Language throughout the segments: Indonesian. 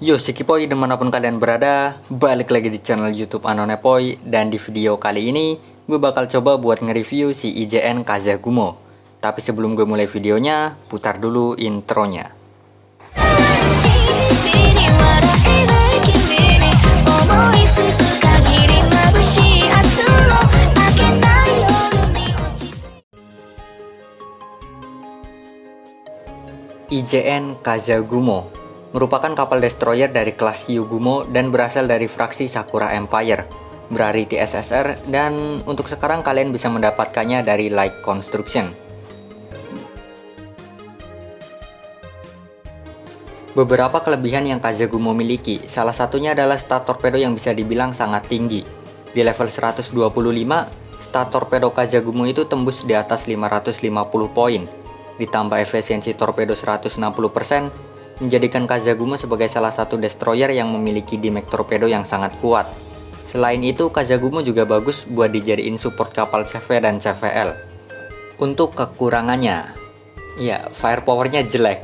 Yo Sikipoi dimanapun kalian berada, balik lagi di channel YouTube Anonepoi. Dan di video kali ini gue bakal coba buat nge-review si IJN Kazagumo. Tapi sebelum gue mulai videonya, putar dulu intronya. IJN Kazagumo merupakan kapal destroyer dari kelas Hyugumo dan berasal dari fraksi Sakura Empire, berarti SSR, dan untuk sekarang kalian bisa mendapatkannya dari Light Construction. Beberapa kelebihan yang Kazagumo miliki, salah satunya adalah stat torpedo yang bisa dibilang sangat tinggi. Di level 125, stat torpedo Kazagumo itu tembus di atas 550 poin, ditambah efisiensi torpedo 160%, menjadikan Kazagumo sebagai salah satu destroyer yang memiliki damage torpedo yang sangat kuat. Selain itu, Kazagumo juga bagus buat dijadiin support kapal CV dan CVL. Untuk kekurangannya, ya firepowernya jelek.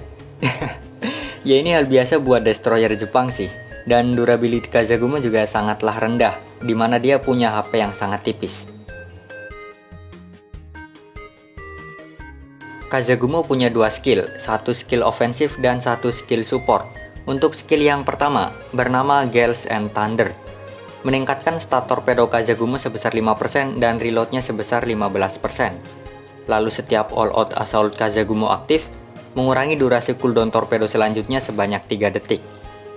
Ya ini hal biasa buat destroyer Jepang sih. Dan durability Kazagumo juga sangatlah rendah, dimana dia punya HP yang sangat tipis. Kazagumo punya dua skill, satu skill ofensif dan satu skill support. Untuk skill yang pertama, bernama Gales and Thunder, meningkatkan stat torpedo Kazagumo sebesar 5% dan reloadnya sebesar 15%. Lalu setiap all-out assault Kazagumo aktif, mengurangi durasi cooldown torpedo selanjutnya sebanyak 3 detik.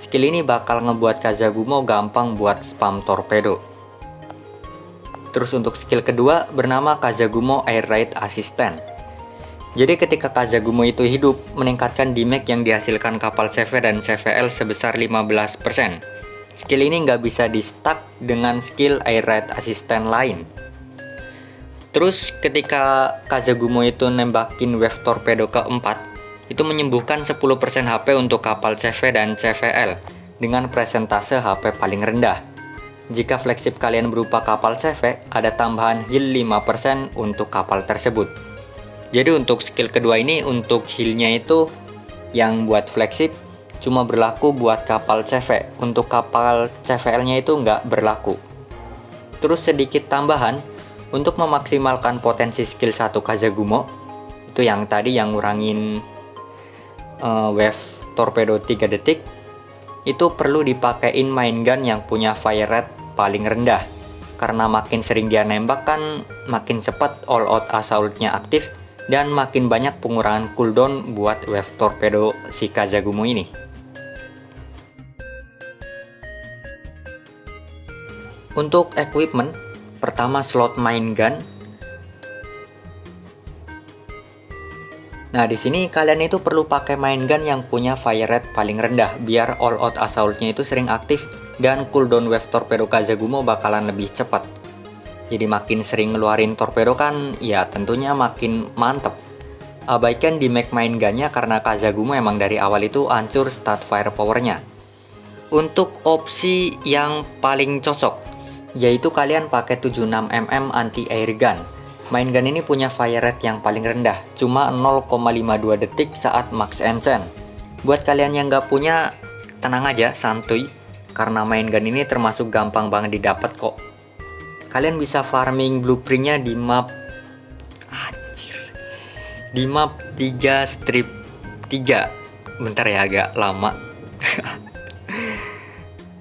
Skill ini bakal ngebuat Kazagumo gampang buat spam torpedo. Terus untuk skill kedua, bernama Kazagumo Air Raid Assistant. Jadi ketika Kazagumo itu hidup, meningkatkan damage yang dihasilkan kapal CV dan CVL sebesar 15%. Skill ini nggak bisa di-stack dengan skill Air Raid Assistant lain. Terus ketika Kazagumo itu nembakin wave torpedo keempat, itu menyembuhkan 10% HP untuk kapal CV dan CVL dengan presentase HP paling rendah. Jika flagship kalian berupa kapal CV, ada tambahan heal 5% untuk kapal tersebut. Jadi untuk skill kedua ini, untuk healnya itu yang buat flagship cuma berlaku buat kapal CV. Untuk kapal CVL nya itu nggak berlaku. Terus sedikit tambahan, untuk memaksimalkan potensi skill 1 Kazagumo, itu yang tadi yang ngurangin wave torpedo 3 detik, itu perlu dipakein main gun yang punya fire rate paling rendah. Karena makin sering dia nembak kan makin cepat all out assault-nya aktif, dan makin banyak pengurangan cooldown buat wave torpedo si Kazagumo ini. Untuk equipment, pertama slot main gun. Nah di sini kalian itu perlu pakai main gun yang punya fire rate paling rendah biar all out assault-nya itu sering aktif dan cooldown wave torpedo Kazagumo bakalan lebih cepat. Jadi makin sering ngeluarin torpedo kan ya tentunya makin mantep. Abaikan damage main gunnya karena Kazagumo emang dari awal itu hancur stat firepowernya. Untuk opsi yang paling cocok, yaitu kalian pakai 76mm anti air gun. Main gun ini punya fire rate yang paling rendah, cuma 0,52 detik saat max enchant. Buat kalian yang nggak punya, tenang aja, santuy, karena main gun ini termasuk gampang banget didapat kok. Kalian bisa farming blueprintnya di map 3/3. Bentar ya, agak lama.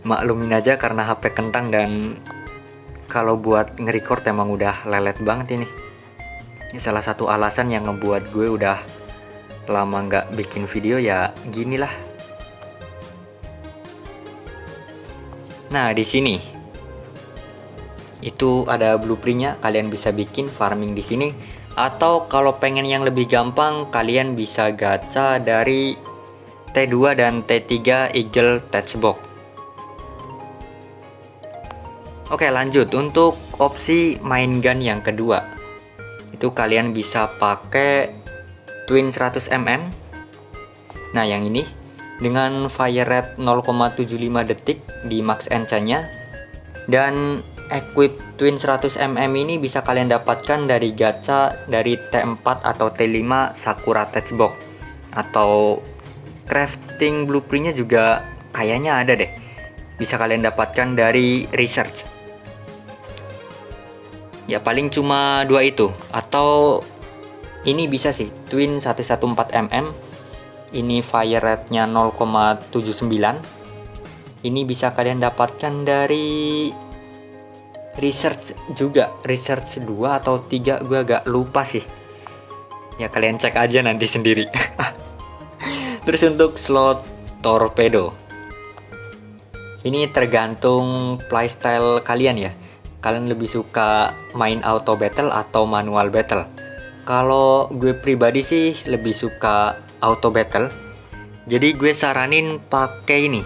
Maklumin aja karena HP kentang dan kalau buat nge-record emang udah lelet banget ini. Ini salah satu alasan yang ngebuat gue udah lama nggak bikin video ya ginilah. Nah di sini itu ada blueprintnya, kalian bisa bikin farming di sini. Atau kalau pengen yang lebih gampang, kalian bisa gacha dari T2 dan T3 Eagle Touchbox. Oke lanjut, untuk opsi main gun yang kedua, itu kalian bisa pakai Twin 100mm. Nah yang ini dengan fire rate 0,75 detik di max enchant-nya. Dan equip Twin 100mm ini bisa kalian dapatkan dari gacha dari T4 atau T5 Sakura Touchbox. Atau crafting blueprintnya juga kayaknya ada deh. Bisa kalian dapatkan dari research. Ya paling cuma 2 itu. Atau ini bisa sih, Twin 114mm. Ini fire rate-nya 0,79. Ini bisa kalian dapatkan dari research juga. Research 2 atau 3, gue agak lupa sih. Ya kalian cek aja nanti sendiri. Terus untuk slot torpedo, ini tergantung playstyle kalian ya. Kalian lebih suka main auto battle atau manual battle? Kalau gue pribadi sih lebih suka auto battle. Jadi gue saranin pakai ini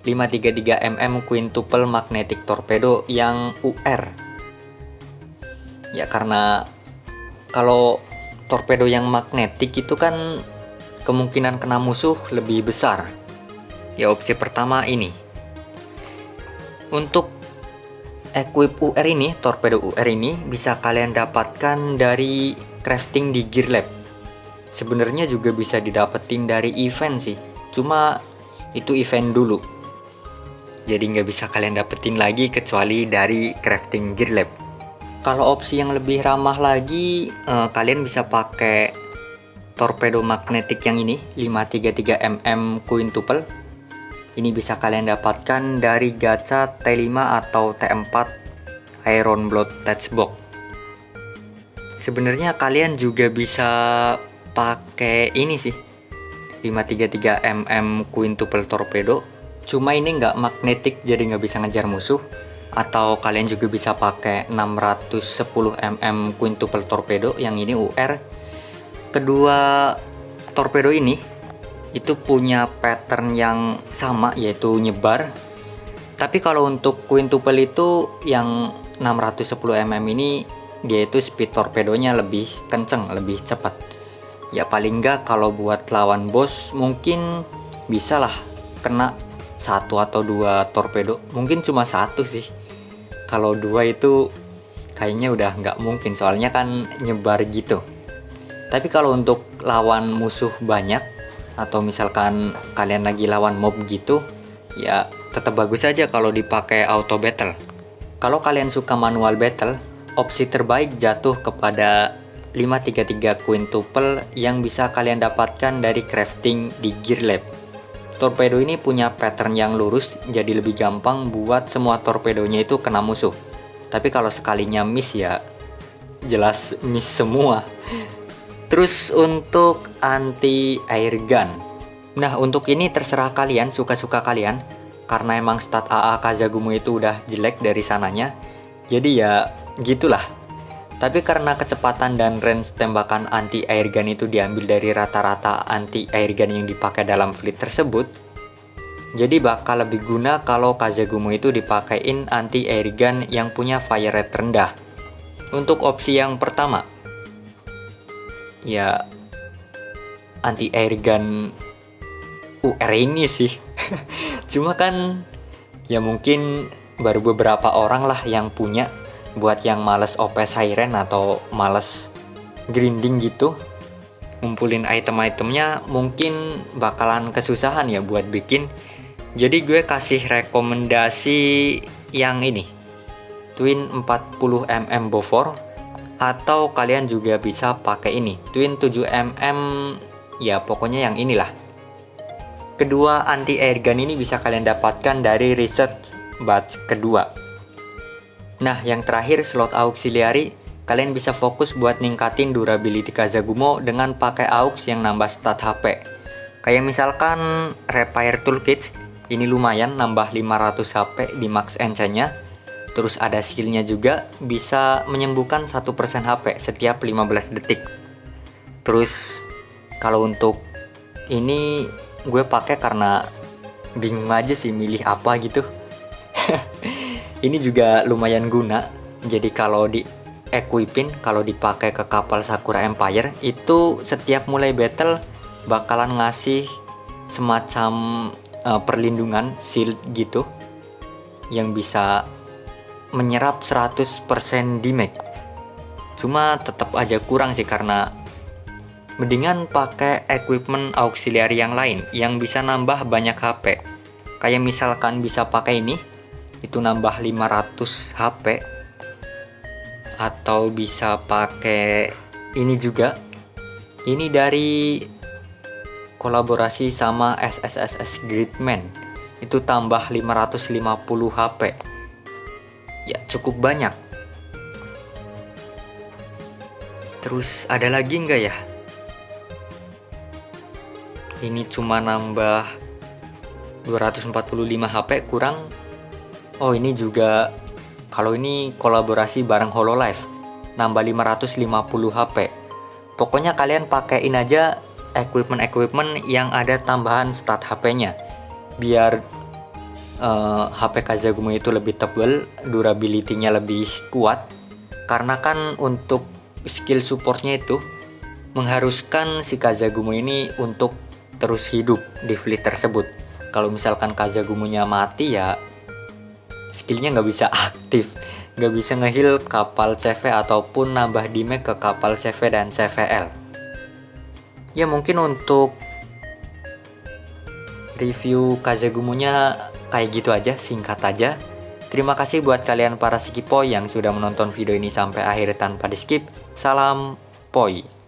533mm quintuple magnetic torpedo yang UR. Ya karena kalau torpedo yang magnetik itu kan kemungkinan kena musuh lebih besar. Ya opsi pertama ini. Untuk equip UR ini, torpedo UR ini bisa kalian dapatkan dari crafting di Gear Lab. Sebenarnya juga bisa didapetin dari event sih, cuma itu event dulu. Jadi nggak bisa kalian dapetin lagi kecuali dari crafting Gear Lab. Kalau opsi yang lebih ramah lagi, kalian bisa pakai torpedo magnetik yang ini 533mm quintuple. Ini bisa kalian dapatkan dari gacha T5 atau T4 Iron Blood Touchbox. Sebenarnya kalian juga bisa pakai ini sih 533mm quintuple torpedo, cuma ini nggak magnetik jadi nggak bisa ngejar musuh. Atau kalian juga bisa pakai 610mm quintuple torpedo yang ini UR. Kedua torpedo ini itu punya pattern yang sama, yaitu nyebar. Tapi kalau untuk quintuple itu yang 610mm ini, dia itu speed torpedonya lebih kenceng, lebih cepat. Ya paling enggak kalau buat lawan bos mungkin bisa lah kena 1 atau 2 torpedo. Mungkin cuma 1 sih. Kalau 2 itu kayaknya udah nggak mungkin, soalnya kan nyebar gitu. Tapi kalau untuk lawan musuh banyak, atau misalkan kalian lagi lawan mob gitu, ya tetap bagus aja kalau dipakai auto battle. Kalau kalian suka manual battle, opsi terbaik jatuh kepada 533 quintuple yang bisa kalian dapatkan dari crafting di Gear Lab. Torpedo ini punya pattern yang lurus, jadi lebih gampang buat semua torpedonya itu kena musuh. Tapi kalau sekalinya miss ya jelas miss semua. Terus untuk anti air gun, nah untuk ini terserah kalian, suka-suka kalian. Karena emang stat AA Kazagumo itu udah jelek dari sananya, jadi ya gitulah. Tapi karena kecepatan dan range tembakan anti air gun itu diambil dari rata-rata anti air gun yang dipakai dalam fleet tersebut, jadi bakal lebih guna kalau Kazagumo itu dipakein anti air gun yang punya fire rate rendah. Untuk opsi yang pertama, ya anti air gun UR ini sih. Cuma kan ya mungkin baru beberapa orang lah yang punya. Buat yang males OP siren atau males grinding gitu, ngumpulin item-itemnya mungkin bakalan kesusahan ya buat bikin. Jadi gue kasih rekomendasi yang ini, Twin 40mm Bofors. Atau kalian juga bisa pakai ini, Twin 7mm, ya pokoknya yang inilah. Kedua anti air gun ini bisa kalian dapatkan dari research batch kedua. Nah yang terakhir slot auxiliary, kalian bisa fokus buat ningkatin durability Kazagumo dengan pakai aux yang nambah stat HP. Kayak misalkan repair toolkit, ini lumayan nambah 500 HP di max NC nya. Terus ada skillnya juga, bisa menyembuhkan 1% HP setiap 15 detik. Terus kalau untuk ini gue pakai karena bingung aja sih milih apa gitu. Ini juga lumayan guna. Jadi kalau di equipin, kalau dipakai ke kapal Sakura Empire, itu setiap mulai battle bakalan ngasih semacam perlindungan shield gitu yang bisa menyerap 100% damage. Cuma tetap aja kurang sih, karena mendingan pakai equipment auxiliary yang lain yang bisa nambah banyak HP. Kayak misalkan bisa pakai ini, itu nambah 500 HP, atau bisa pakai ini juga. Ini dari kolaborasi sama SSSS Gridman, itu tambah 550 HP. Ya cukup banyak. Terus ada lagi nggak ya? Ini cuma nambah 245 HP kurang. Oh ini juga, kalau ini kolaborasi bareng Hololive, nambah 550 HP. Pokoknya kalian pakaiin aja equipment yang ada tambahan stat HP-nya, biar HP Kazagumo itu lebih tebal, durability-nya lebih kuat. Karena kan untuk skill supportnya itu mengharuskan si Kazagumo ini untuk terus hidup di fleet tersebut. Kalau misalkan Kazagumonya mati ya skillnya nggak bisa aktif, nggak bisa ngeheal kapal CV ataupun nambah damage ke kapal CV dan CVL. Ya mungkin untuk review Kazagumonya kayak gitu aja, singkat aja. Terima kasih buat kalian para Skipoi yang sudah menonton video ini sampai akhir tanpa di skip. Salam Poi.